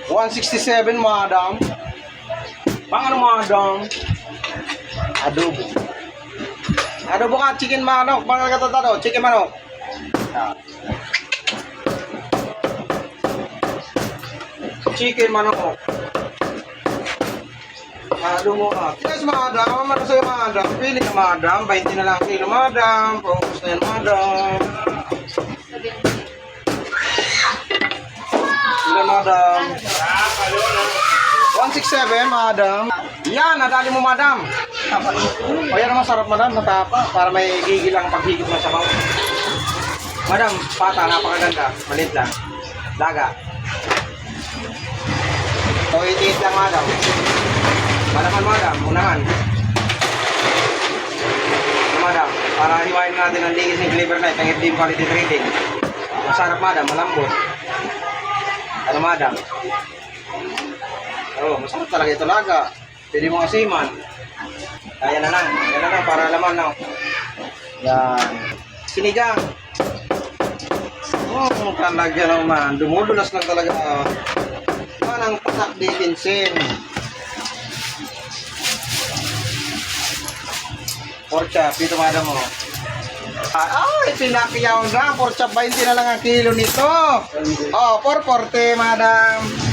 167, madam. Pang ano, madam? Adobo. Adobo ka, chicken manok. Mga katatado, chicken manok. Chicken manok. Adobo ka. Yes, madam. Ano sa'yo, madam? Pili ka, madam. 20 na lang kilo, madam. Paubos na yan, madam. Sila, madam. 167, madam. Yan, nadali mo, madam. O yan naman, sarap, madam. Natapa. Para may gigil ang paghigit mo sa bawang. Madam, pata, napakaganda. Malit lang. Daga. 288 lang, madam. Malaman, madam. Unahan. Madam, para hiwain natin ang linis ng Clever Knight, ang FD quality trading. Masarap, madam. Malambot. Ano, madam? Oh, masarap talaga ito, laga. Pwede mo asiman. Kaya na lang. Yan na lang para laman na. Yan. Sinigang. Talaga naman. Dumudulas lang talaga. Manang patak di pinsin. Pork chop. Dito, madam mo. Ay, pinakiyaw na. Pork chop 20 na lang ang kilo nito. Oh, 440, madam.